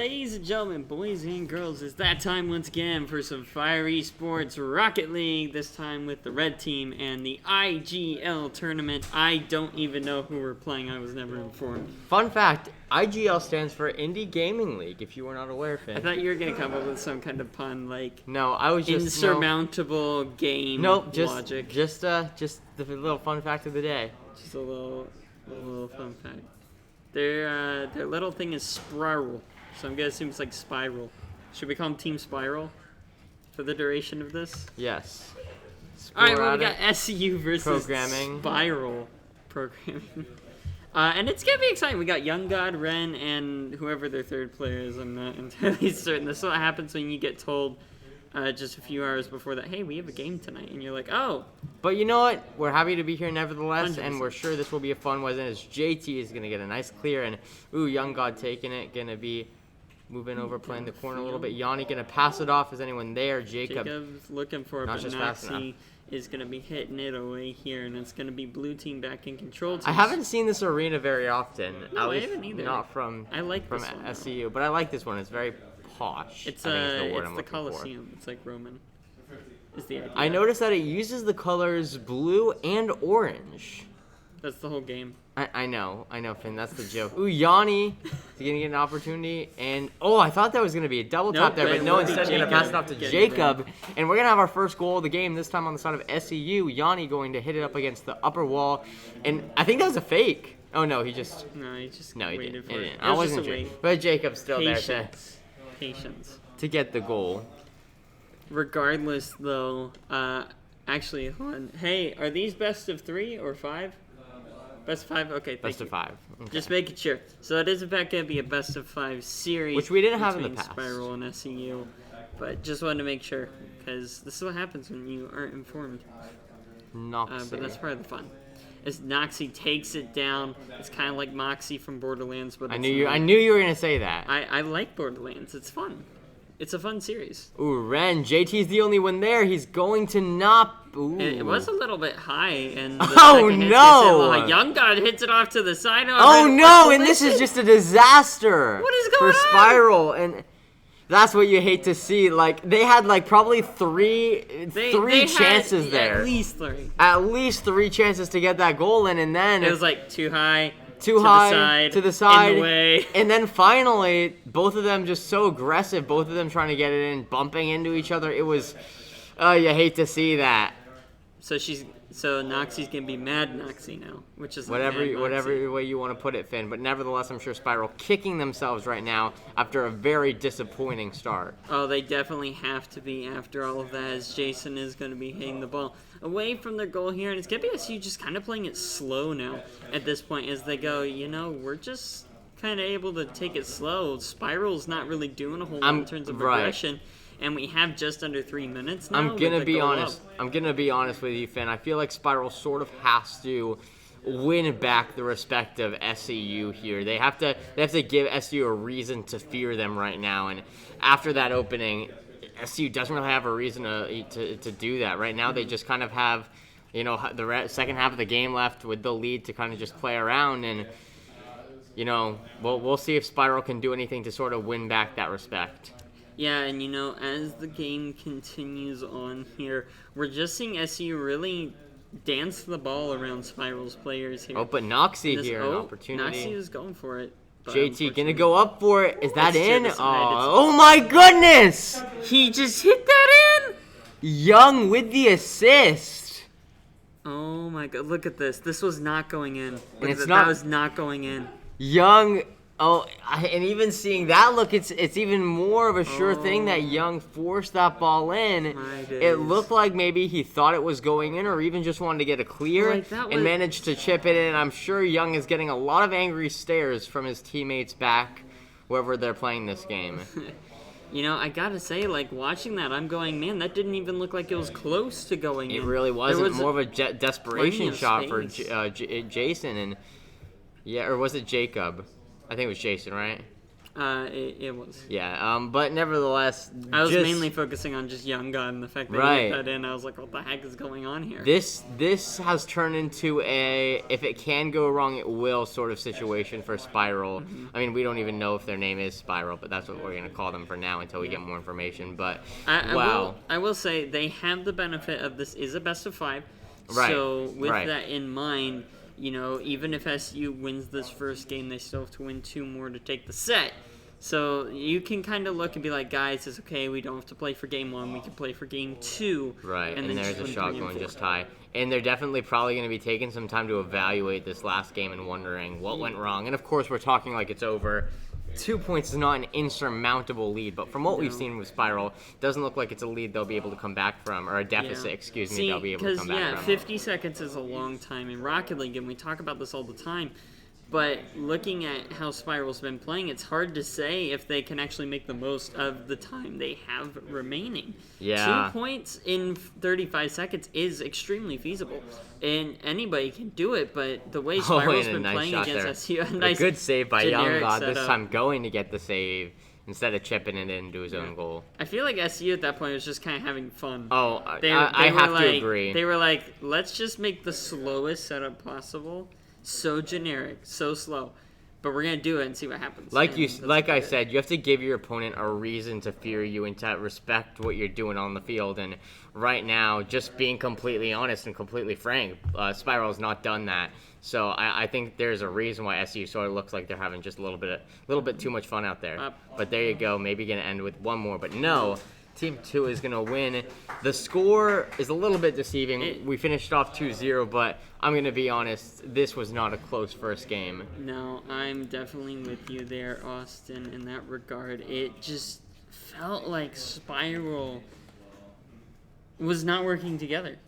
Ladies and gentlemen, boys and girls, it's that time once again for some Fire Esports Rocket League, this time with the red team and the IGL tournament. I don't even know who we're playing, I was never informed. Fun fact, IGL stands for Indie Gaming League, if you were not aware, Finn. I thought you were going to come up with some kind of pun, like no, I was just insurmountable game logic. Just the little fun fact of the day. Just a little fun fact. Their little thing is SPRL, so I'm going to assume it's like Spiral. Should we call them Team Spiral for the duration of this? Yes. Alright, well, we got SCU versus programming. Spiral programming. And it's going to be exciting. We got Young God, Ren, and whoever their third player is. I'm not entirely certain. This is what happens when you get told just a few hours before that, hey, we have a game tonight. And you're like, oh. But you know what? We're happy to be here nevertheless, 100%. And we're sure this will be a fun one. As JT is going to get a nice clear, and Young God taking it. Going to be moving over, playing the corner a little bit. Yanni going to pass it off. Is anyone there? Jacob's looking for it, but Naxi is going to be hitting it away here, and it's going to be blue team back in control. I haven't seen this arena very often. No, I haven't either. Not from SCU, but I like this one. It's very posh. It's the Coliseum. It's like Roman. Is the idea. I noticed that it uses the colors blue and orange. That's the whole game. I know, Finn. That's the joke. Yanni is going to get an opportunity. And, I thought that was going to be a double tap there. But no, instead going to pass it off to Jacob. And we're going to have our first goal of the game, this time on the side of SCU. Yanni going to hit it up against the upper wall. And I think that was a fake. Oh, no, he just waited for it. I wasn't sure. But Jacob's still there to get the goal. Regardless, though, actually, hold on. Hey, are these best of 3 or 5? Best of 5? Okay, Best of 5. Okay. Just making sure. So it is, in fact, going to be a best of 5 series. Which we didn't have in the past. Spiral and SCU. But just wanted to make sure, because this is what happens when you aren't informed. Noxie. But that's part of the fun. As Noxie takes it down, it's kind of like Moxie from Borderlands. But I knew you were going to say that. I like Borderlands. It's fun. It's a fun series. Ren. JT's the only one there. He's going to not. It was a little bit high. And no! Young God hits it off to the side. And this is just a disaster. What is going on? For Spiral. And that's what you hate to see. Like, they had, probably three chances there. At least 3. At least 3 chances to get that goal in, and then it was, too high. To the side, in the way. And then finally, both of them just so aggressive, both of them trying to get it in, bumping into each other. It was, you hate to see that. So Noxie's gonna be mad Noxie now, which is whatever way you want to put it, Finn. But nevertheless, I'm sure Spiral kicking themselves right now after a very disappointing start. Oh, they definitely have to be after all of that, as Jason is going to be hitting the ball away from their goal here, and it's gonna be SU just kind of playing it slow now at this point as they go. We're just kind of able to take it slow. Spiral's not really doing a whole lot in terms of aggression. And we have just under 3 minutes now. I'm gonna be honest with you, Finn. I feel like Spiral sort of has to win back the respect of SCU here. They have to give SCU a reason to fear them right now. And after that opening, SCU doesn't really have a reason to do that. Right now, they just kind of have, the second half of the game left with the lead to kind of just play around. And we'll see if Spiral can do anything to sort of win back that respect. Yeah, and as the game continues on here, we're just seeing SU really dance the ball around Spiral's players here. Oh, but Noxie here, an opportunity. Noxie is going for it. JT gonna go up for it. Is that in? Oh my goodness! He just hit that in! Young with the assist. Oh my god, look at this. This was not going in. That was not going in. Young. And even seeing that look, it's even more of a sure thing that Young forced that ball in. It looked like maybe he thought it was going in or even just wanted to get a clear and managed to chip it in. I'm sure Young is getting a lot of angry stares from his teammates back wherever they're playing this game. I gotta say, watching that, I'm going, man, that didn't even look like it was close to going in. It really wasn't. More of a desperation shot for Jason. And or was it Jacob? I think it was Jason, right? It was. Yeah, but nevertheless, I was mainly focusing on just Young God and the fact that he hit that in. I was like, what the heck is going on here? This has turned into a, if it can go wrong, it will sort of situation for SPRL. I mean, we don't even know if their name is SPRL, but that's what we're going to call them for now until we get more information. But, wow. I will say they have the benefit of this is a best of 5. Right. So with that in mind, you know, even if SU wins this first game, they still have to win 2 more to take the set. So you can kind of look and be like, guys, it's okay. We don't have to play for game 1. We can play for game 2. Right, and there's a shot going just high. And they're definitely probably going to be taking some time to evaluate this last game and wondering what went wrong. And, of course, we're talking like it's over. 2 points is not an insurmountable lead, but from what we've seen with SPRL, it doesn't look like it's a lead they'll be able to come back from, or a deficit, excuse me, they'll be able to come back from. 50 seconds is a long time in Rocket League, and we talk about this all the time. But looking at how SPRL's been playing, it's hard to say if they can actually make the most of the time they have remaining. Yeah. 2 points in 35 seconds is extremely feasible. And anybody can do it, but the way SPRL's been playing against SU... A good save by Young God, setup. this time going to get the save instead of chipping it into his own goal. I feel like SU at that point was just kind of having fun. Oh, I have to agree. They were like, let's just make the slowest setup possible. So generic, so slow, but we're gonna do it and see what happens. Like I said, you have to give your opponent a reason to fear you and to respect what you're doing on the field. And right now, just being completely honest and completely frank, SPRL's not done that. So I think there's a reason why SU sort of looks like they're having just a little bit too much fun out there. But there you go, maybe gonna end with one more. But no. Team 2 is going to win. The score is a little bit deceiving. We finished off 2-0, but I'm going to be honest, this was not a close first game. No, I'm definitely with you there, Austin, in that regard. It just felt like SPRL was not working together.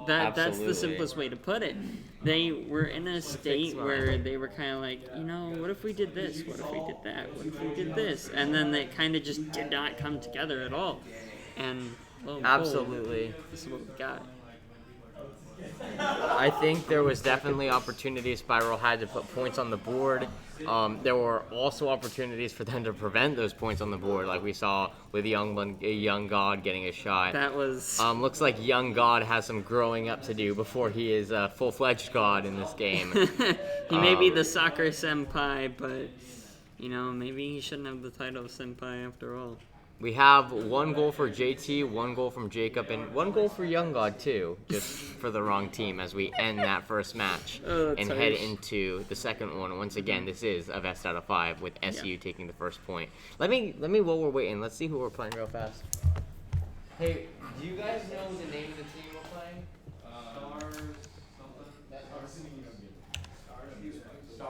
That's the simplest way to put it. They were in a state where they were kind of like, you know, what if we did this? What if we did that? What if we did this? And then they kind of just did not come together at all. And, well, absolutely, this is what we got. I think there was definitely opportunities SPRL had to put points on the board. There were also opportunities for them to prevent those points on the board, like we saw with Young God getting a shot. That was... looks like Young God has some growing up to do before he is a full-fledged God in this game. He may be the soccer senpai, but, you know, maybe he shouldn't have the title of senpai after all. We have 1 goal for JT, 1 goal from Jacob, and 1 goal for Young God, too, just for the wrong team as we end that first match and head into the second one. Once again, this is a best out of 5 with SU taking the first point. Let me, while we're waiting, let's see who we're playing real fast. Hey, do you guys know the name of the team we're playing?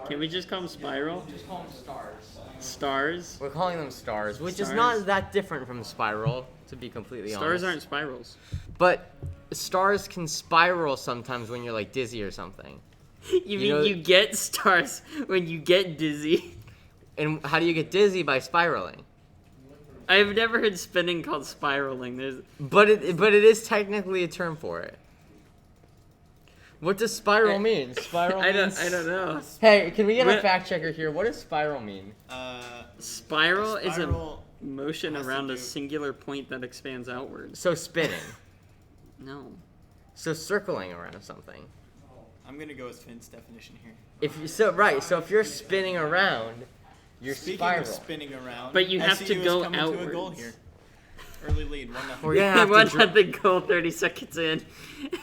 Can we just call them SPRL? Just call them Stars. Stars? We're calling them Stars, which is not that different from SPRL, to be completely honest. Stars aren't spirals. But stars can spiral sometimes when you're like dizzy or something. You mean you get stars when you get dizzy? And how do you get dizzy? By spiraling. I've never heard spinning called spiraling. But it is technically a term for it. What does spiral mean? Spiral means... I don't know. Hey, can we get a fact checker here? What does spiral mean? Spiral is a motion around a singular point that expands outward. So spinning. No. So circling around something. I'm gonna go with Finn's definition here. So if you're spinning around, you're spiral. Speaking of spinning around, but you have to go outwards. To a goal here. Early lead, 1-0. We're gonna have to the goal 30 seconds in.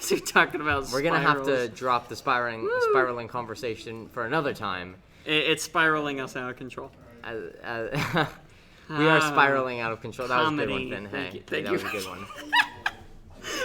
So we're talking about spirals. We're gonna have to drop the spiraling conversation for another time. It's spiraling us out of control. We are spiraling out of control. That was a good one, Finn. Hey, that was a good one.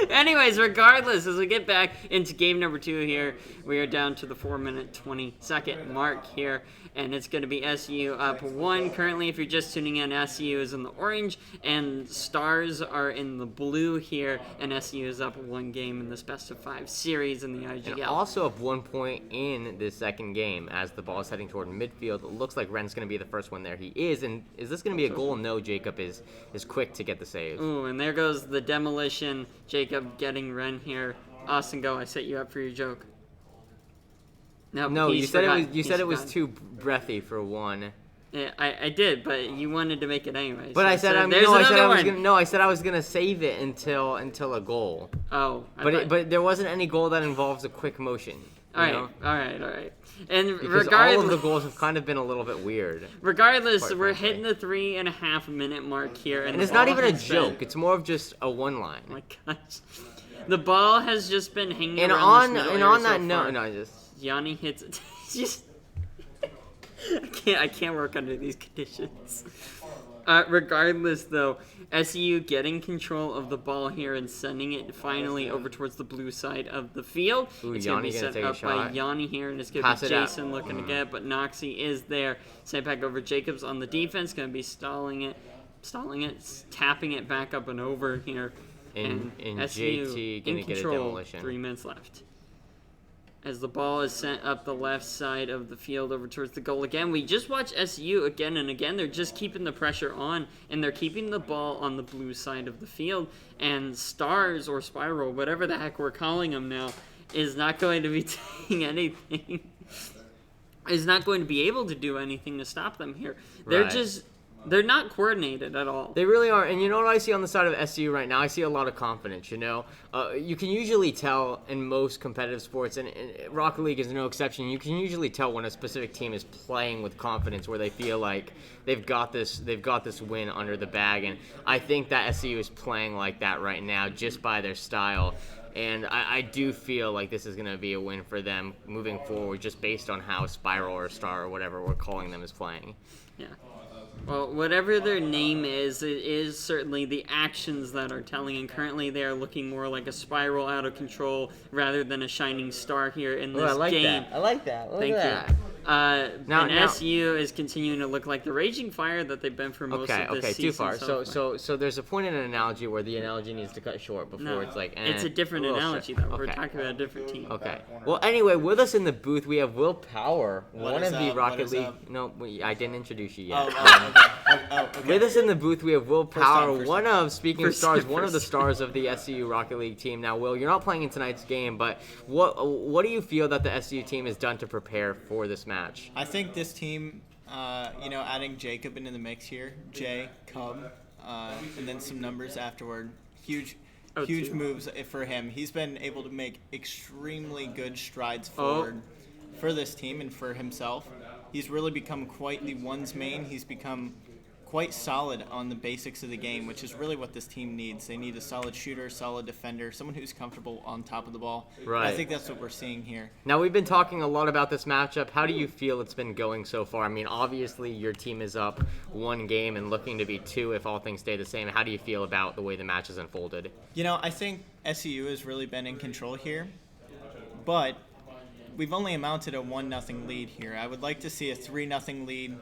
Anyways, regardless, as we get back into game number 2 here, we are down to the 4-minute 20-second mark here, and it's going to be SU up 1. Currently, if you're just tuning in, SU is in the orange, and Stars are in the blue here, and SU is up 1 game in this best-of-5 series in the IGL. And also up 1 point in this second game as the ball is heading toward midfield. It looks like Ren's going to be the first one there. He is, and is this going to be a goal? No, Jacob is quick to get the save. Ooh, and there goes the demolition. Jacob getting Ren here. Austin, go. I set you up for your joke. No, you said it was too breathy for one. Yeah, I did, but you wanted to make it anyway. But so I said I said I was gonna save it until a goal. Oh, But there wasn't any goal that involves a quick motion. All right. And because regardless, all of the goals have kind of been a little bit weird. Regardless, we're hitting the 3.5 minute mark here, and it's not even a joke. It's more of just a one line. Oh my gosh, the ball has just been hanging and around on that note, Yanni hits it. Just I can't work under these conditions. Regardless, though, SU getting control of the ball here and sending it finally over towards the blue side of the field. Ooh, it's going to be set take up a shot. by Yanni here, and it's going to be Jason looking to get it, but Noxie is there. Sent back over Jacobs on the defense, going to be stalling it, tapping it back up and over here. And SU JT going to get a demolition. 3 minutes left. As the ball is sent up the left side of the field over towards the goal again. We just watch SU again and again. They're just keeping the pressure on, and they're keeping the ball on the blue side of the field. And Stars or Spiral, whatever the heck we're calling them now, is not going to be doing anything. Is not going to be able to do anything to stop them here. They're not coordinated at all. They really are. And you know what I see on the side of SU right now? I see a lot of confidence, you know? You can usually tell in most competitive sports, and Rocket League is no exception, you can usually tell when a specific team is playing with confidence, where they feel like they've got this win under the bag. And I think that SU is playing like that right now just by their style. And I do feel like this is going to be a win for them moving forward, just based on how Spiral or Star or whatever we're calling them is playing. Yeah. Well, whatever their name is, it is certainly the actions that are telling, and currently they are looking more like a Spiral out of control rather than a shining star here in this game. I like that. Thank you. Now, SU is continuing to look like the Raging Fire that they've been for most of this season. Too far. So there's a point in an analogy where the analogy needs to cut short before it's like. It's a different analogy though. We're talking about a different team. Okay. Well, anyway, with us in the booth we have Will Power, one of the Rocket League. Up? No, I didn't introduce you yet. Okay. With us in the booth we have Will Power, one of the stars of the SU Rocket League team. Now, Will, you're not playing in tonight's game, but what do you feel that the SU team has done to prepare for this match? I think this team, adding Jacob into the mix here, Jay, Cub, and then some numbers afterward, huge moves for him. He's been able to make extremely good strides forward for this team and for himself. He's really become quite the ones main. He's become quite solid on the basics of the game, which is really what this team needs. They need a solid shooter, solid defender, someone who's comfortable on top of the ball. Right. I think that's what we're seeing here. Now, we've been talking a lot about this matchup. How do you feel it's been going so far? I mean, obviously your team is up 1 game and looking to be 2 if all things stay the same. How do you feel about the way the match has unfolded? I think SEU has really been in control here, but we've only amounted a 1-0 lead here. I would like to see a 3-0 lead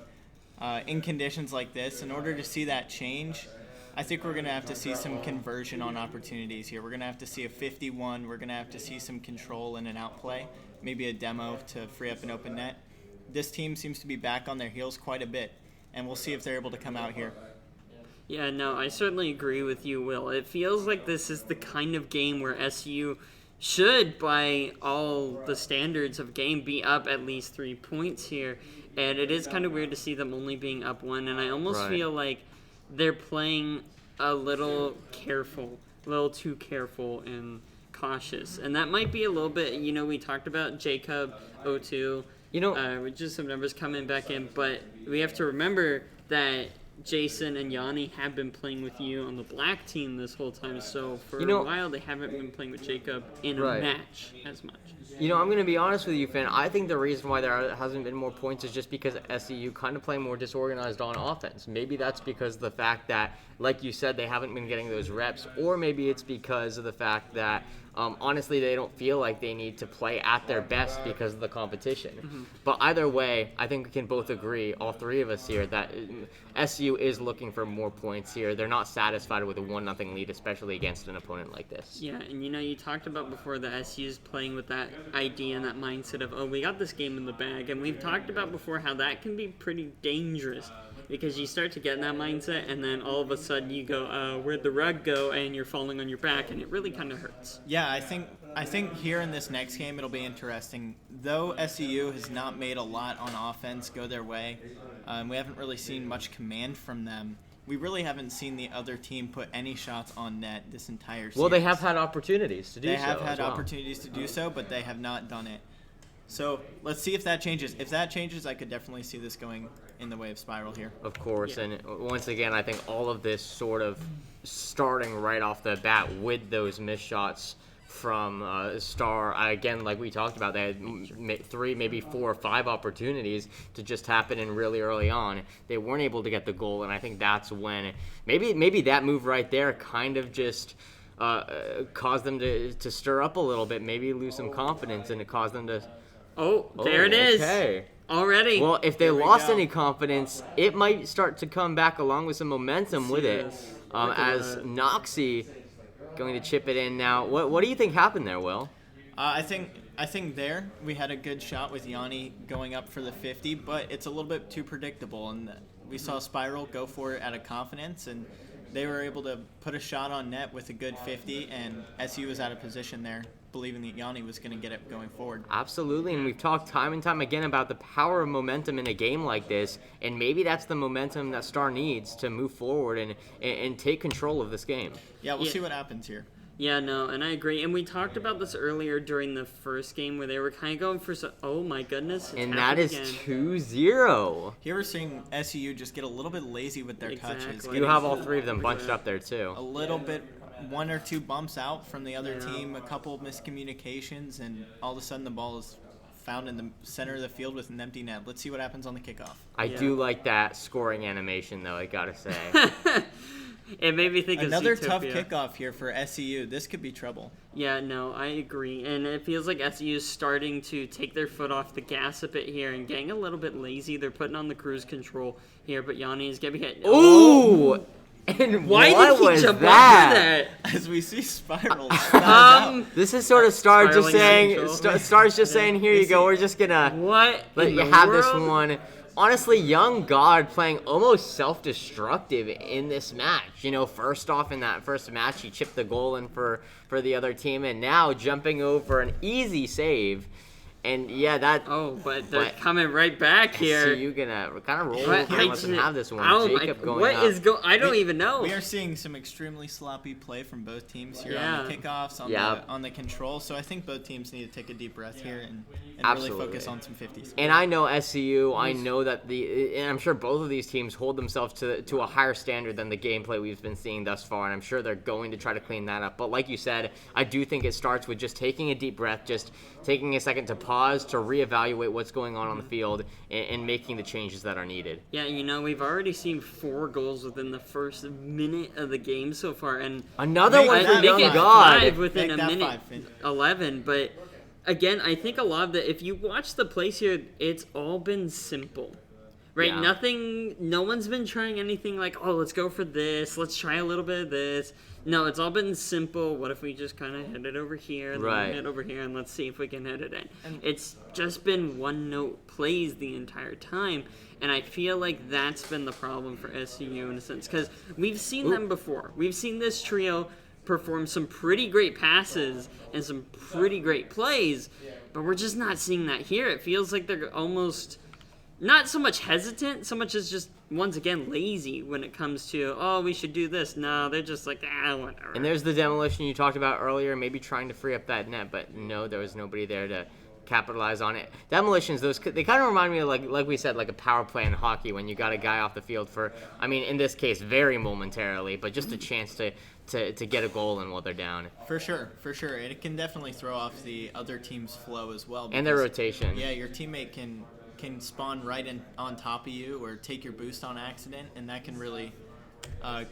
in conditions like this. In order to see that change, I think we're going to have to see some conversion on opportunities here. We're going to have to see a 51. We're going to have to see some control in an outplay, maybe a demo to free up an open net. This team seems to be back on their heels quite a bit, and we'll see if they're able to come out here. Yeah, no, I certainly agree with you, Will. It feels like this is the kind of game where SU should, by all the standards of game, be up at least 3 points here. And it is kind of weird to see them only being up 1. And I almost feel like they're playing a little too careful and cautious. And that might be a little bit, we talked about Jacob, O2, with just some numbers coming back in. But we have to remember that Jason and Yanni have been playing with you on the black team this whole time, so for a while they haven't been playing with Jacob in a match as much. I'm going to be honest with you, Finn. I think the reason why there hasn't been more points is just because SEU kind of playing more disorganized on offense. Maybe that's because of the fact that, like you said, they haven't been getting those reps, or maybe it's because of the fact that honestly, they don't feel like they need to play at their best because of the competition. Mm-hmm. But either way, I think we can both agree, all 3 of us here, that SU is looking for more points here. They're not satisfied with a 1-0 lead, especially against an opponent like this. Yeah, and you talked about before that SU is playing with that idea and that mindset of, we got this game in the bag. And we've talked about before how that can be pretty dangerous, because you start to get in that mindset, and then all of a sudden you go, where'd the rug go? And you're falling on your back, and it really kind of hurts. Yeah, I think here in this next game it'll be interesting. Though SEU has not made a lot on offense go their way, We haven't really seen much command from them. We really haven't seen the other team put any shots on net this entire series. Well, they have had opportunities to do so. They have had as well. opportunities to do so, but they have not done it. So let's see if that changes. If that changes, I could definitely see this going in the way of Spiral here. Of course, and once again, I think all of this sort of starting right off the bat with those missed shots from Star. Again, like we talked about, they had 3, maybe 4 or 5 opportunities to just happen in really early on. They weren't able to get the goal, and I think that's when maybe that move right there kind of just caused them to stir up a little bit, maybe lose some confidence, and it caused them to... Oh, there it is. Okay. Already. Well, if they There we lost go. any confidence, it might start to come back along with some momentum with it. Look at As that. Noxie going to chip it in now. What do you think happened there, Will? I think there we had a good shot with Yanni going up for the 50, but it's a little bit too predictable, and we saw Spiral go for it out of confidence, and they were able to put a shot on net with a good 50, and SU was out of position there, believing that Yanni was going to get it going forward. Absolutely, and we've talked time and time again about the power of momentum in a game like this, and maybe that's the momentum that Star needs to move forward and take control of this game. Yeah, we'll Yeah. see what happens here. Yeah, no, and I agree. And we talked about this earlier during the first game where they were kind of going for oh my goodness. It's And that happened is again. 2-0. Here we're seeing SEU just get a little bit lazy with their touches. Exactly. You have all 3 of them bunched up there, too. a little bit, 1 or 2 bumps out from the other team, a couple of miscommunications, and all of a sudden the ball is found in the center of the field with an empty net. Let's see what happens on the kickoff. I do like that scoring animation, though, I gotta say. It made me think Another of tough Zootopia. kickoff here for SEU. This could be trouble. Yeah, no, I agree. And it feels like SU is starting to take their foot off the gas a bit here and getting a little bit lazy. They're putting on the cruise control here, but Yanni is getting hit. Ooh! And Why what did he was jump that? over that? As we see Spiral. This is sort of Star just Spiraling saying, control. Star's just saying, here you go, we're just gonna What? let in you the have this world? one. Honestly, Young God playing almost self-destructive in this match. You know, first off in that first match, he chipped the goal in for the other team, and now jumping over an easy save. And yeah, that... Oh, but they're But- coming right back So here. you're gonna kind of roll What? here and let them have this one. Oh my- Jacob going what up. is I don't even know. We are seeing some extremely sloppy play from both teams here Yeah. on the kickoffs, on Yeah. the on the control. So I think both teams need to take a deep breath here and really Absolutely. focus on some 50s. And I know SCU. I know that and I'm sure both of these teams hold themselves to a higher standard than the gameplay we've been seeing thus far, and I'm sure they're going to try to clean that up. But like you said, I do think it starts with just taking a deep breath, just taking a second to pause, to reevaluate what's going on the field, and making the changes that are needed. Yeah, you know, we've already seen 4 goals within the first minute of the game so far, and Another Make one that for make Young it God. 5 within Make a that minute 5. 11. But again, I think a lot of the if you watch the plays here, it's all been simple. Right? Yeah. No one's been trying anything like, oh, let's go for this, let's try a little bit of this. No, it's all been simple. What if we just kind of hit it over here, and Right. then hit over here, and let's see if we can hit it in. It's just been one-note plays the entire time, and I feel like that's been the problem for SCU in a sense, because we've seen them before. We've seen this trio perform some pretty great passes and some pretty great plays, but we're just not seeing that here. It feels like they're almost not so much hesitant, so much as just, once again, lazy when it comes to, oh, we should do this. No, they're just like, whatever. And there's the demolition you talked about earlier, maybe trying to free up that net, but no, there was nobody there to capitalize on it. Demolitions, they kind of remind me of, like we said, like a power play in hockey when you got a guy off the field for, I mean, in this case, very momentarily, but just a chance to get a goal in while they're down. For sure. And it can definitely throw off the other team's flow as well. And their because, rotation. Yeah, your teammate can spawn right in on top of you or take your boost on accident, and that can really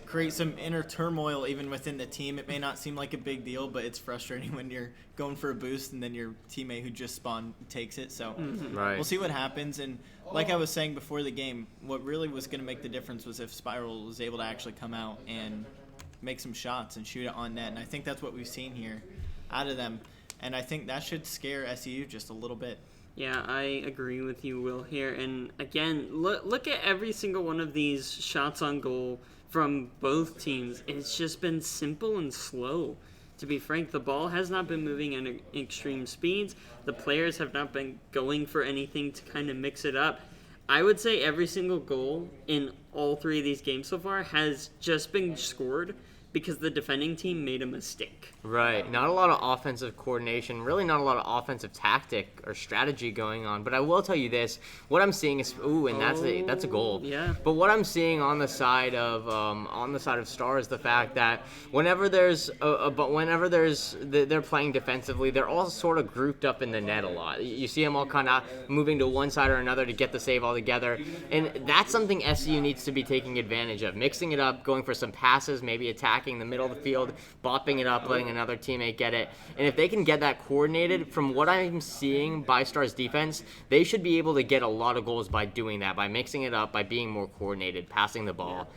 create some inner turmoil even within the team. It may not seem like a big deal, but it's frustrating when you're going for a boost and then your teammate who just spawned takes it. So Right. we'll see what happens. And like I was saying before the game, what really was going to make the difference was if Spiral was able to actually come out and make some shots and shoot it on net. And I think that's what we've seen here out of them. And I think that should scare SEU just a little bit. Yeah, I agree with you, Will, here. And again, look at every single one of these shots on goal from both teams. It's just been simple and slow. To be frank, the ball has not been moving at extreme speeds. The players have not been going for anything to kind of mix it up. I would say every single goal in all 3 of these games so far has just been scored because the defending team made a mistake. Right. Not a lot of offensive coordination, really not a lot of offensive tactic or strategy going on. But I will tell you this, what I'm seeing is that's a goal. Yeah. But what I'm seeing on the side of Star is the fact that whenever they're playing defensively, they're all sort of grouped up in the net a lot. You see them all kind of moving to one side or another to get the save all together. And that's something SCU needs to be taking advantage of, mixing it up, going for some passes, maybe attacking the middle of the field, bopping it up, letting another teammate get it. And if they can get that coordinated, from what I'm seeing by Star's defense, they should be able to get a lot of goals by doing that, by mixing it up, by being more coordinated, passing the ball.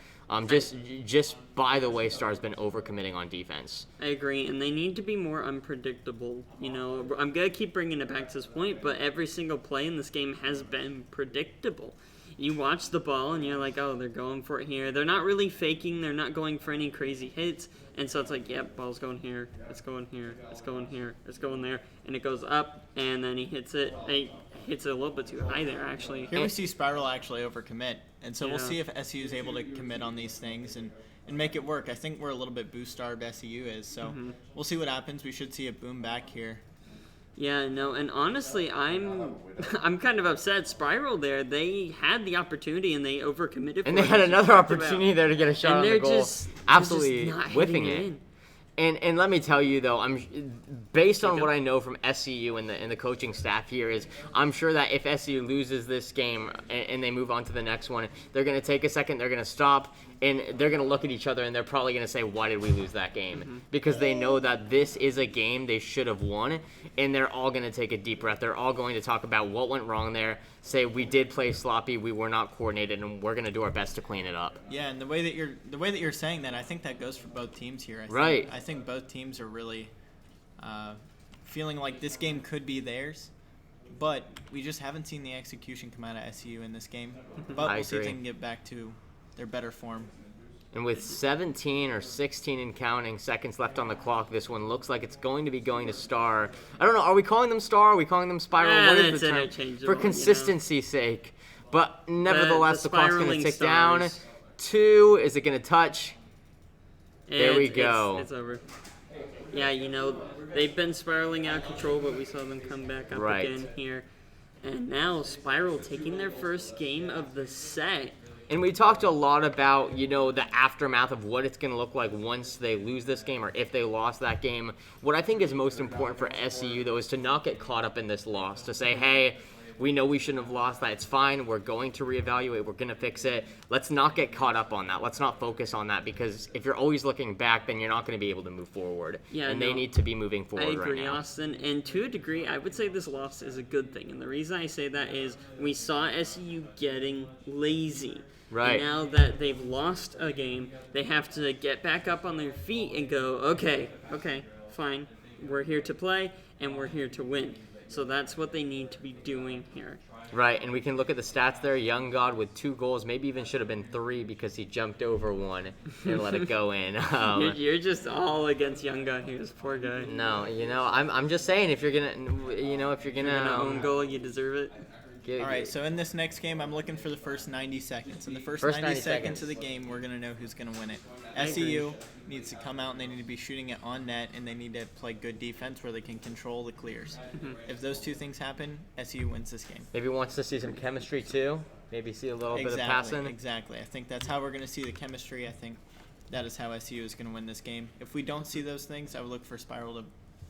Just by the way, Star's been overcommitting on defense. I agree, and they need to be more unpredictable. You know, I'm going to keep bringing it back to this point, but every single play in this game has been predictable. You watch the ball and you're like, oh, they're going for it here. They're not really faking. They're not going for any crazy hits. And so it's like, yep, ball's going here. It's going here. It's going here. It's going there. And it goes up, and then he hits it. He hits it a little bit too high there, actually. Here we see SPRL actually overcommit. And so we'll Yeah. see if SCU is able to commit on these things and make it work. I think we're a little bit boost-starved, SCU is. So we'll see what happens. We should see a boom back here. Yeah, no, and honestly, I'm kind of upset. Spiral there, they had the opportunity and they overcommitted. And they had another opportunity there to get a shot and on the goal. Absolutely not whiffing hitting it. And let me tell you though, based on what I know from SCU and the coaching staff here is, I'm sure that if SCU loses this game and they move on to the next one, they're going to take a second, they're going to stop, and they're going to look at each other and they're probably going to say, why did we lose that game? Because they know that this is a game they should have won, and they're all going to take a deep breath. They're all going to talk about what went wrong there, say we did play sloppy, we were not coordinated, and we're going to do our best to clean it up. Yeah, and the way that you're saying that, I think that goes for both teams here. I think both teams are really feeling like this game could be theirs, but we just haven't seen the execution come out of SCU in this game. But we'll see if they can get back to their better form. And with 17 or 16 and counting seconds left on the clock, this one looks like it's going to be going to Star. I don't know. Are we calling them Star? Are we calling them Spiral? What is the term? For consistency's sake. But nevertheless, the clock's going to tick down. 2. Is it going to touch? There we go. It's over. Yeah, you know, they've been spiraling out of control, but we saw them come back up again here. And now Spiral taking their first game of the set. And we talked a lot about, you know, the aftermath of what it's going to look like once they lose this game or if they lost that game. What I think is most important for SCU, though, is to not get caught up in this loss. To say, hey, we know we shouldn't have lost that. It's fine. We're going to reevaluate. We're going to fix it. Let's not get caught up on that. Let's not focus on that, because if you're always looking back, then you're not going to be able to move forward. Yeah, and they need to be moving forward right now. I agree, Austin. And to a degree, I would say this loss is a good thing. And the reason I say that is we saw SCU getting lazy. Right. And now that they've lost a game, they have to get back up on their feet and go, okay, fine. We're here to play, and we're here to win. So that's what they need to be doing here. Right, and we can look at the stats there. Young God with 2 goals, maybe even should have been 3 because he jumped over one and let it go in. You're just all against Young God here, this poor guy. No, you know, I'm just saying, if you're gonna own goal, you deserve it. All right, so in this next game, I'm looking for the first 90 seconds. In the first 90 seconds of the game, we're going to know who's going to win it. SCU needs to come out, and they need to be shooting it on net, and they need to play good defense where they can control the clears. If those two things happen, SCU wins this game. Maybe wants to see some chemistry, too. Maybe see a little bit of passing. Exactly. I think that's how we're going to see the chemistry. I think that is how SCU is going to win this game. If we don't see those things, I would look for Spiral to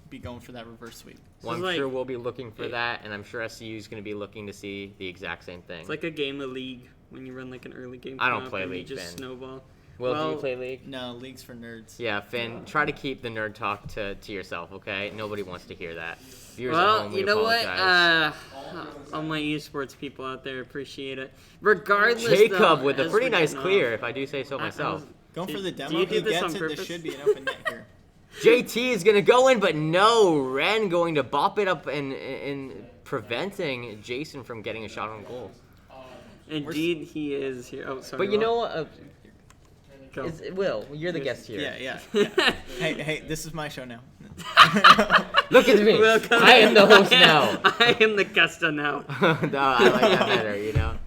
be going for that reverse sweep. Well, I'm sure we'll be looking for that, and I'm sure SCU is going to be looking to see the exact same thing. It's like a game of League when you run like an early game. I don't play League, just Finn. snowball. Will, do you play League? No, League's for nerds. Yeah, Finn, try to keep the nerd talk to yourself, okay? Nobody wants to hear that. Viewers well, at home, we you know apologize. what? All my esports people out there appreciate it. Regardless, Jacob though, with a pretty nice off, clear, if I do say so myself. Going for the demo. Do you do He this gets on it. purpose? There should be an open net here. JT is going to go in, but no. Ren going to bop it up and preventing Jason from getting a shot on goal. Indeed, he is here. Oh, sorry. But you know what? Go. Will, you're the guest here. Yeah. Hey, this is my show now. Look at me. I am the host now. I am the guest now. No, I like that better, you know.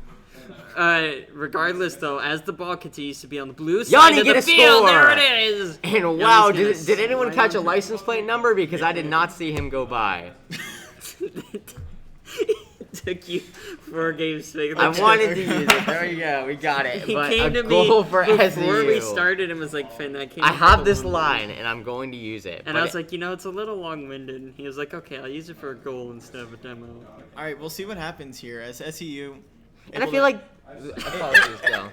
Regardless, though, as the ball continues to be on the blue side Yanni of get the a field, score! there it is. And wow, Yanni's did gonna anyone slide catch a on. license plate number? Because I did not see him go by. Took you 4 games to make I the wanted to use it. There we go. We got it. He But came a to goal me for before SEU. we started and was like, Finn, I can't. I have this line, and I'm going to use it. And but I was like, it's a little long-winded. And he was like, okay, I'll use it for a goal instead of a demo. All right, we'll see what happens here as SEU. and I feel like apologies, Joe.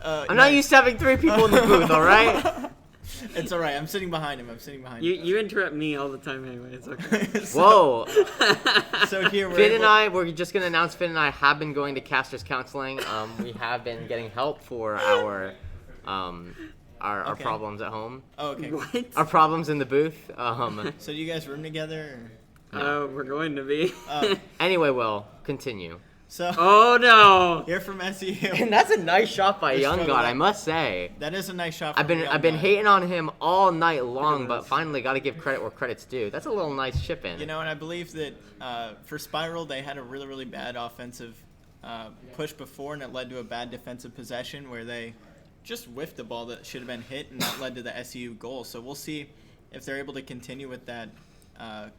I'm no, not used to having 3 people in the booth. All right. It's all right. I'm sitting behind him. You interrupt me all the time anyway. It's okay. Whoa. So here We're just gonna announce Finn and I have been going to casters counseling. We have been getting help for our Okay. problems at home. Oh, okay. What? Our problems in the booth. So do you guys room together? Oh, we're going to be. Or? Anyway, Will, continue. So Oh, no. here from SEU. And that's a nice shot by Just Young throw God, that. I must say. That is a nice shot. I've been from Young God. hating on him all night long, but this. finally got to give credit where credit's due. That's a little nice chip in. And I believe that for SPRL, they had a really, really bad offensive push before, and it led to a bad defensive possession where they just whiffed the ball that should have been hit, and that led to the SEU goal. So we'll see if they're able to continue with that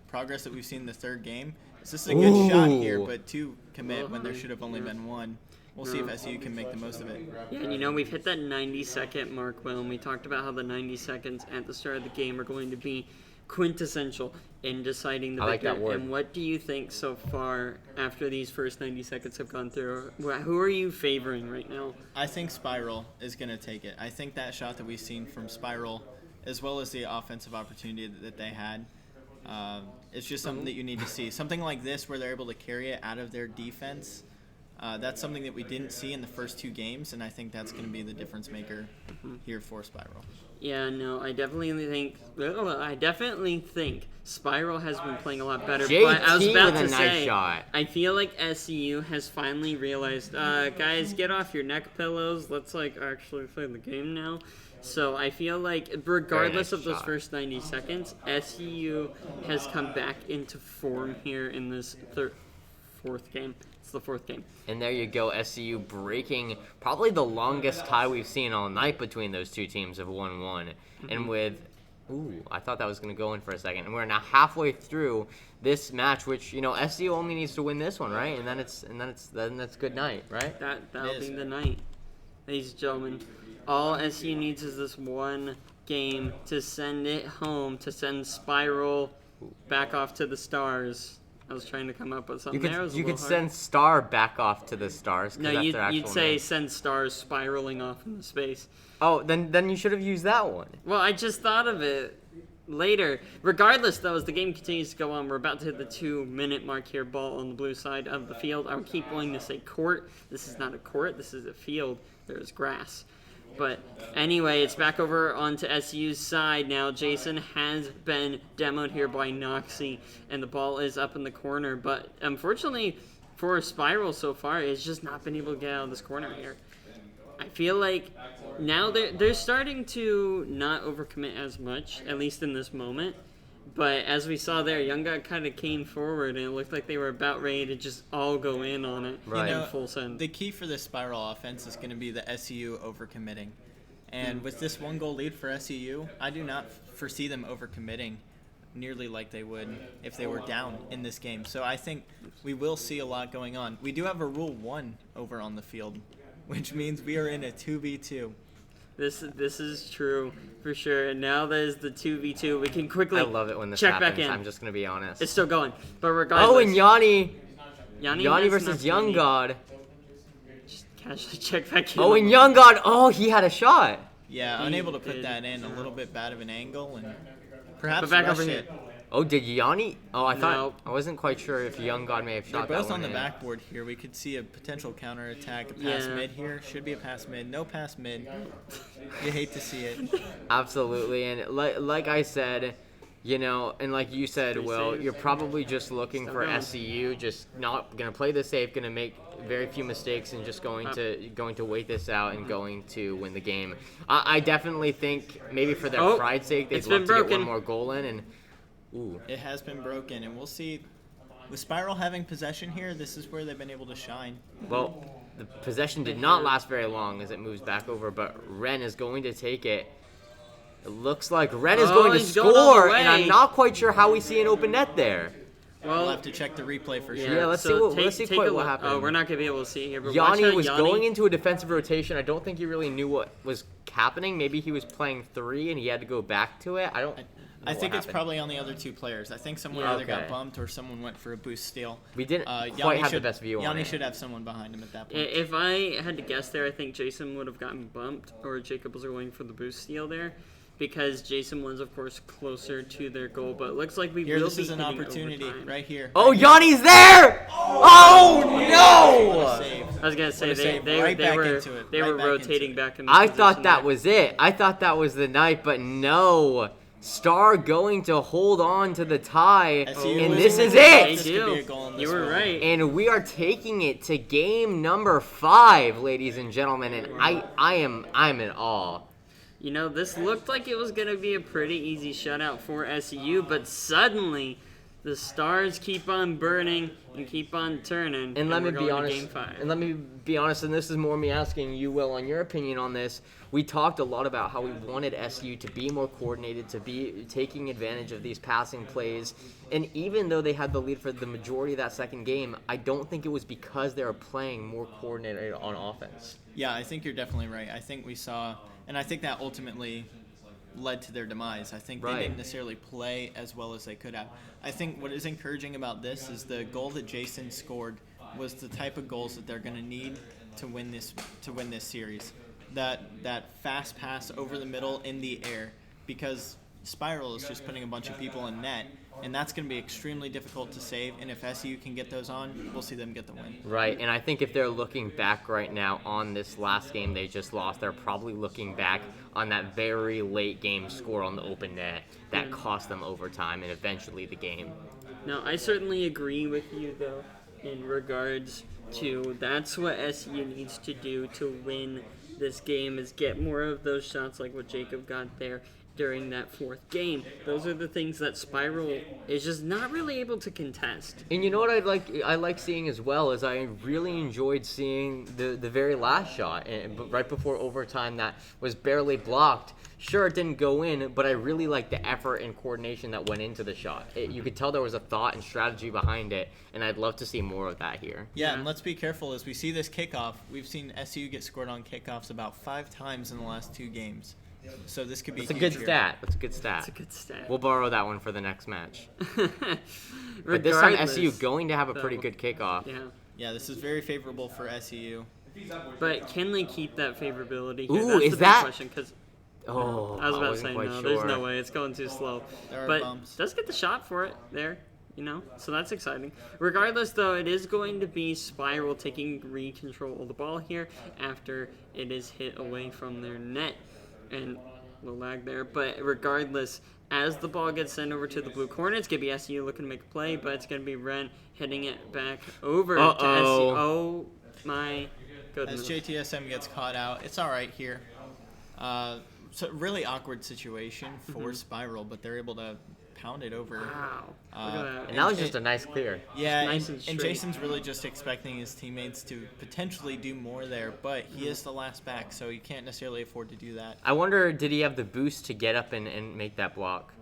progress that we've seen in the third game. This is a good shot here, but 2 commit when there should have only been 1. We'll see if SEU can make the most of it. Yeah, and we've hit that 90-second mark, Will, and we talked about how the 90 seconds at the start of the game are going to be quintessential in deciding the I like victor. that word. And what do you think so far after these first 90 seconds have gone through? Who are you favoring right now? I think SPRL is going to take it. I think that shot that we've seen from SPRL, as well as the offensive opportunity that they had, it's just something that you need to see. Something like this where they're able to carry it out of their defense. That's something that we didn't see in the first 2 games, and I think that's going to be the difference maker here for SPRL. Yeah, no, I definitely think Spiral has been playing a lot better. JT but I was about with to a nice say, shot. I feel like SEU has finally realized, guys, get off your neck pillows. Let's actually play the game now. So I feel like regardless nice of those shot. first 90 seconds, SEU has come back into form here in this 4th game. It's the 4th game. And there you go, SCU breaking probably the longest tie we've seen all night between those 2 teams of 1-1. And with, I thought that was going to go in for a second. And we're now halfway through this match, which SCU only needs to win this one, right? And then that's good night, right? That'll be the night, ladies and gentlemen. All SU needs is this one game to send it home, to send Spiral back off to the stars. I was trying to come up with something there. You could send Star back off to the stars. 'Cause No, that's their you'd actual say name. send stars spiraling off into space. Oh, then you should have used that one. Well, I just thought of it later. Regardless, though, as the game continues to go on, we're about to hit the 2-minute mark here. Ball on the blue side of the field. I would keep wanting to say court. This is not a court. This is a field. There's grass. But anyway, it's back over onto SU's side now. Jason has been demoed here by Noxie, and the ball is up in the corner. But unfortunately for Spiral so far, it's just not been able to get out of this corner here. I feel like now they're starting to not overcommit as much, at least in this moment. But as we saw there, Young God kind of came forward, and it looked like they were about ready to just all go in on it in full send. The key for this SPRL offense is going to be the SEU overcommitting. And with this 1-goal lead for SEU, I do not foresee them overcommitting nearly like they would if they were down in this game. So I think we will see a lot going on. We do have a Rule 1 over on the field, which means we are in a 2v2. This is true for sure. And now that is the 2v2. We can quickly I love it when this check happens. back in. I'm just going to be honest. It's still going. But regardless. Oh, and Yanni Yanni versus Young God. Just casually check back in. Oh, and Young God. Oh, he had a shot. Yeah, He unable to put did. that in. A little bit bad of an angle, and perhaps But back rush over it. here. Oh, did Yanni? Oh, I thought No. I wasn't quite sure if Young God may have They're shot both that on one the in. backboard here. We could see a potential counterattack, a pass Yeah. mid here. Should be a pass mid. No pass mid. You hate to see it. Absolutely, and like I said, and like you said, Three Will, saves. you're probably just looking Still for going. SCU, just not gonna play this safe, gonna make very few mistakes, and just going to wait this out and going to win the game. I definitely think maybe for their Oh, pride's sake, they'd it's love been to get broken. one more goal in, and ooh. It has been broken, and we'll see. With SPRL having possession here, this is where they've been able to shine. Well, the possession did not last very long as it moves back over, but Ren is going to take it. It looks like Ren is going to he's going all the score, and I'm way. not quite sure how we see an open net there. We'll have to check the replay for sure. Yeah, let's see what happened. Oh, we're not gonna be able to see it here. But watch Yanni how was Yanni- going into a defensive rotation. I don't think he really knew what was happening. Maybe he was playing 3 and he had to go back to it. I think it's probably on the other 2 players. I think someone either got bumped or someone went for a boost steal. We didn't quite have the best view on it. Yanni should have someone behind him at that point. If I had to guess there, I think Jason would have gotten bumped, or Jacob was going for the boost steal there, because Jason was, of course, closer to their goal. But it looks like we will This be is an hitting opportunity overtime. right here. Oh, Yanni's there! Oh, no! Save. I was gonna say they Right back were into it. they Right were back into rotating it. back in. I thought that there. was it. I thought that was the night, but no. Star going to hold on to the tie, SU and losing this the is kickoff. it. This could be a goal in this You were one. right. And we are taking it to game number 5, ladies and gentlemen, and I'm in awe. You know, this looked like it was going to be a pretty easy shutout for SU, but suddenly the stars keep on burning and keep on turning. And let me we're be going to honest. Game 5. And let me be honest. And this is more me asking you, Will, on your opinion on this. We talked a lot about how we wanted SU to be more coordinated, to be taking advantage of these passing plays. And even though they had the lead for the majority of that second game, I don't think it was because they were playing more coordinated on offense. Yeah, I think you're definitely right. I think we saw, and I think that ultimately led to their demise. I think they didn't necessarily play as well as they could have. I think what is encouraging about this is the goal that Jason scored was the type of goals that they're going to need to win this series. That fast pass over the middle in the air, because SPRL is just putting a bunch of people in net, and that's going to be extremely difficult to save. And if SU can get those on, we'll see them get the win. Right, and I think if they're looking back right now on this last game they just lost, they're probably looking back on that very late game score on the open net that cost them overtime and eventually the game. Now, I certainly agree with you, though, in regards to that's what SU needs to do to win this game, is get more of those shots like what Jacob got there during that 4th game. Those are the things that SPRL is just not really able to contest. And you know what I like seeing as well is I really enjoyed seeing the very last shot right before overtime that was barely blocked. Sure, it didn't go in, but I really liked the effort and coordination that went into the shot. You could tell there was a thought and strategy behind it, and I'd love to see more of that here. Yeah, and let's be careful as we see this kickoff. We've seen SU get scored on kickoffs about 5 times in the last 2 games. So this could be That's a huge good here. stat. That's a good stat. It's a good stat. We'll borrow that one for the next match. But this time SU going to have a pretty good kickoff. Yeah. Yeah, this is very favorable for SU. But can they keep that favorability here? Ooh, That's is the big that- question, because Oh, I was about to wasn't say quite no. sure. There's no way. It's going too slow. There are But bumps. does get the shot for it there, you know? So that's exciting. Regardless, though, it is going to be SPRL taking control of the ball here after it is hit away from their net. And a little lag there. But regardless, as the ball gets sent over to the blue corner, it's going to be SU looking to make a play, but it's going to be Ren hitting it back over to SU. Oh, my goodness. As JTSM gets caught out, it's all right here. So really awkward situation for SPRL, but they're able to pound it over. Wow. Look at that. And that was just a nice clear. Yeah, Nice and and straight. Jason's really just expecting his teammates to potentially do more there, but he is the last back, so you can't necessarily afford to do that. I wonder, did he have the boost to get up and make that block?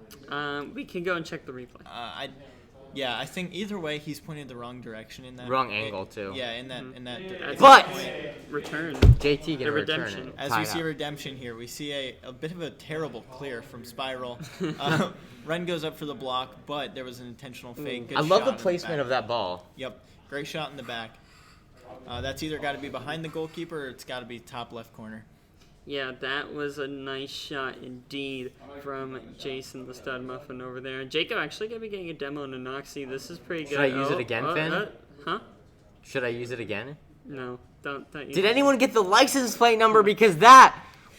We can go and check the replay. I think either way he's pointed the wrong direction in that. Wrong angle, too. Yeah, in that. That's But- return. JT The can return redemption. it. As Tied we see up. redemption here, we see a bit of a terrible clear from SPRL. Ren goes up for the block, but there was an intentional fake. Good I love shot the in placement back. of that ball. Yep, great shot in the back. That's either got to be behind the goalkeeper or it's got to be top left corner. Yeah, that was a nice shot indeed from Jason the Stud Muffin over there. And Jacob actually going to be getting a demo in Anoxie. This is pretty good. Should I use it again, Finn? Huh? Should I use it again? No, don't use Did it. anyone get the license plate number? Because that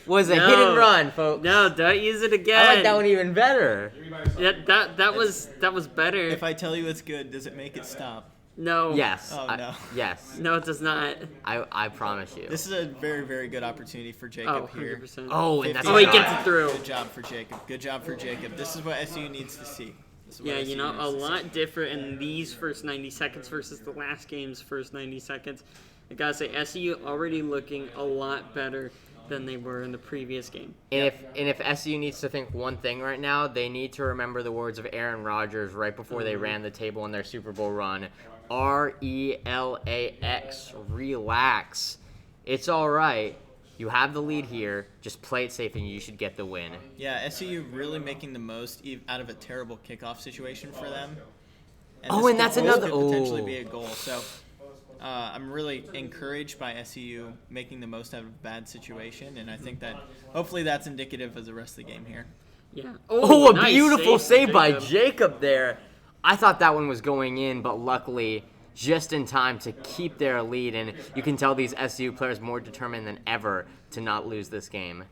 was a No. hit and run, folks. No, don't use it again. I like that one even better. Yeah, that was better. If I tell you it's good, does it make it stop? No. Yes. Oh, no. Yes. No, it does not. I promise you. This is a very, very good opportunity for Oh, Jacob here. 100%. Oh, and that's Oh, he a gets shot. it through. Good job for Jacob. Good job for Jacob. This is what SU needs to see. This is what Yeah, SU you know, needs a to see. lot different in these first 90 seconds versus the last game's first 90 seconds. I gotta say, SEU already looking a lot better than they were in the previous game. And if SEU needs to think one thing right now, they need to remember the words of Aaron Rodgers right before they ran the table in their Super Bowl run. RELAX, relax. It's all right. You have the lead here. Just play it safe, and you should get the win. Yeah, SEU really making the most out of a terrible kickoff situation for them. And that's another. Could potentially be a goal. So I'm really encouraged by SEU making the most out of a bad situation, and I think that hopefully that's indicative of the rest of the game here. Yeah. Oh, a nice beautiful save by Jacob. Jacob there. I thought that one was going in, but luckily just in time to keep their lead, and you can tell these SU players more determined than ever to not lose this game.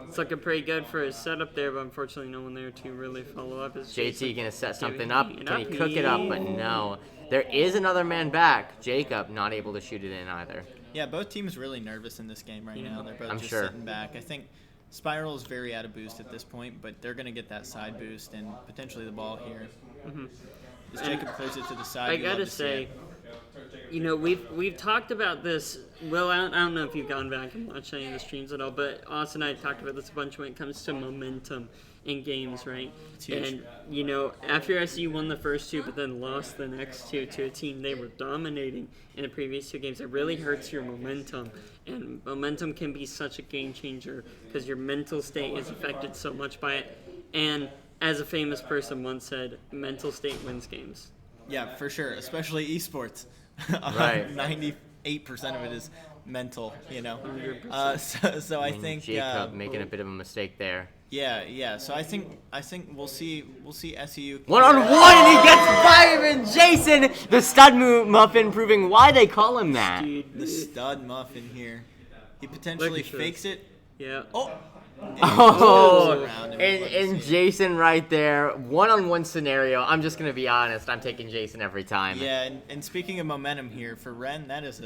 It's looking pretty good for his setup there, but unfortunately no one there to really follow up. Is JT going to set something giving up. it Can he up. cook it up? But no. There is another man back. Jacob not able to shoot it in either. Yeah, both teams really nervous in this game right now. They're both I'm just sure. sitting back. I think SPRL is very out of boost at this point, but they're going to get that side boost and potentially the ball here. As Jacob clears it to the side, I you love gotta to see say, it. we've talked about this. Well, I don't know if you've gone back and watched any of the streams at all, but Austin and I talked about this a bunch when it comes to momentum in games, right? It's huge. And after SU won the first two, but then lost the next two to a team they were dominating in the previous two games, it really hurts your momentum. And momentum can be such a game changer because your mental state is affected so much by it. And as a famous person once said, mental state wins games. Yeah, for sure, especially esports. Right. 98% of it is mental, 100%. So I think Jacob making a bit of a mistake there. Yeah. So I think we'll see SEU 1-on-1, and he gets by him, and Jason, the stud muffin, proving why they call him that. the stud muffin here. He potentially Look at fakes this. it. Yeah. Oh, Around and Jason right there, one-on-one scenario. I'm just gonna be honest. I'm taking Jason every time. Yeah, and speaking of momentum here for Ren, that is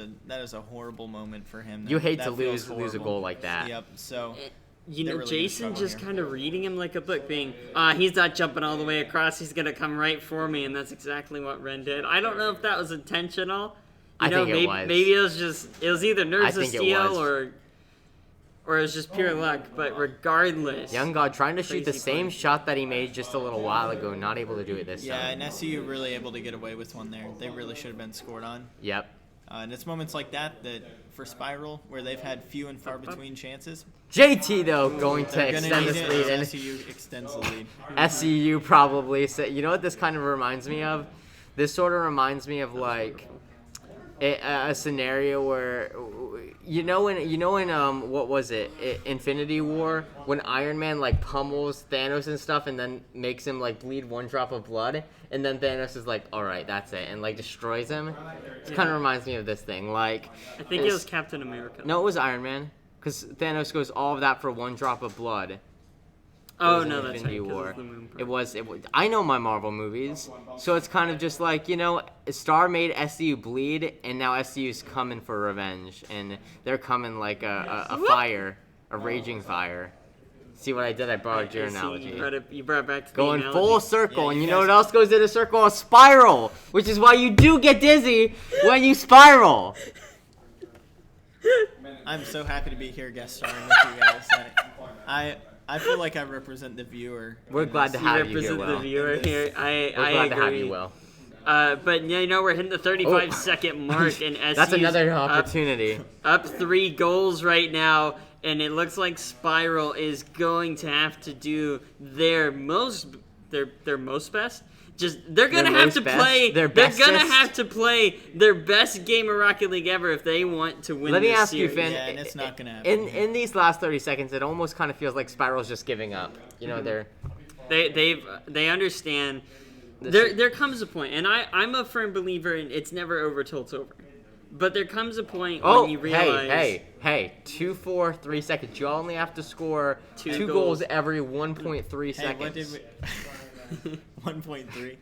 a horrible moment for him. You hate That to feels lose a horrible. goal like that. Yep. So You They're know, really gonna Jason struggle just here. kind of reading him like a book, being, he's not jumping all the way across, he's going to come right for me, and that's exactly what Ren did. I don't know if that was intentional. I think it maybe, was. Maybe it was either nerves of think it steel was. or it was just pure luck, but regardless. Young God trying to shoot the Crazy same play. shot that he made just a little while ago, not able to do it this yeah, time. and SEU really able to get away with one there. They really should have been scored on. Yep. And it's moments like that for SPRL where they've had few and far between chances. JT though going to They're gonna extend need this it lead, as and SEU extends the lead. SEU probably said, you know what this kind of reminds me of? This sort of reminds me of like a scenario where in what was it, Infinity War, when Iron Man like pummels Thanos and stuff and then makes him like bleed one drop of blood, and then Thanos is like, all right, that's it, and like destroys him. It kind of reminds me of this thing. Like I think it was Captain America. no, it was Iron Man, because Thanos goes all of that for one drop of blood. Oh, was no, in that's Infinity right, 'cause War. it's the moon part. It was. I know my Marvel movies, so it's kind of just like, Star made SCU bleed, and now SCU's coming for revenge, and they're coming like a fire, a raging fire. See what I did? I borrowed your I see, analogy. You brought it back to the Going analogy. full circle, Yeah, and you you know guys- what else goes in a circle? A spiral, which is why you do get dizzy when you spiral. I'm so happy to be here guest starring with you guys. I feel like I represent the viewer. We're glad to You have you here, represent the Will. viewer here. I We're glad agree. to have you, Will. But we're hitting the 35-second mark, and SU's That's another opportunity. Up 3 goals right now, and it looks like Spiral is going to have to do their most best. They're gonna Their have to most best? play. Their They're gonna bestest? have to play their best game of Rocket League ever if they want to win. Let me this ask you, series. Finn. Yeah, and it's not gonna happen. In these last 30 seconds, it almost kind of feels like Spiral's just giving up. They're They understand. There comes a point, and I'm a firm believer in it's never over till it's over. But there comes a point when you realize. hey, 2, 4, 3 seconds. You only have to score Two two goals. goals every 1.3 Hey, seconds. what did we? 1.3.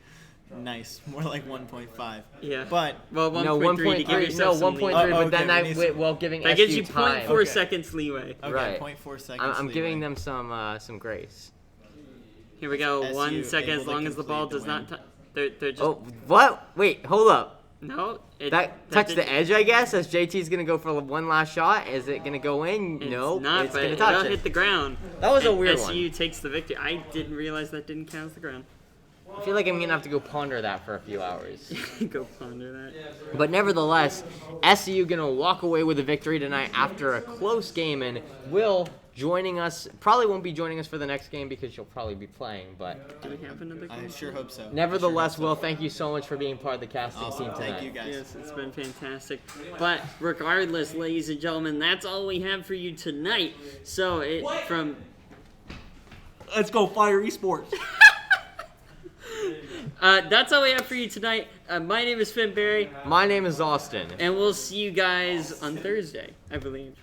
Nice. More like 1.5. Yeah. But Well, 1.3 No, to give 1.3. No, yourself some 1.3. leeway. But then okay, we need while giving That SU gives you time. 0.4 Okay. seconds leeway. okay, Right. 0.4 seconds. I'm giving leeway. them some grace. Here we go. SU 1 second, able as to long as the ball complete does the not. They're just. Oh, what? Wait, hold up. No. That touched the edge, I guess, as JT's going to go for one last shot. Is it going to go in? No, not, it's but going to touch it'll it. hit the ground. That was a And weird SU one. takes the victory. I didn't realize that didn't count as the ground. I feel like I'm going to have to go ponder that for a few hours. Go ponder that. But nevertheless, SU going to walk away with a victory tonight after a close game, and Will joining us, probably won't be joining us for the next game because you'll probably be playing, but Do we have another game? I sure hope so. nevertheless, Will, thank you so much for being part of the casting Awesome. team tonight. Thank you guys. Yes, it's been fantastic. But regardless, ladies and gentlemen, that's all we have for you tonight. So from Let's go Fire Esports. that's all we have for you tonight. My name is Finn Barry, My name is Austin. and we'll see you guys on Thursday, I believe.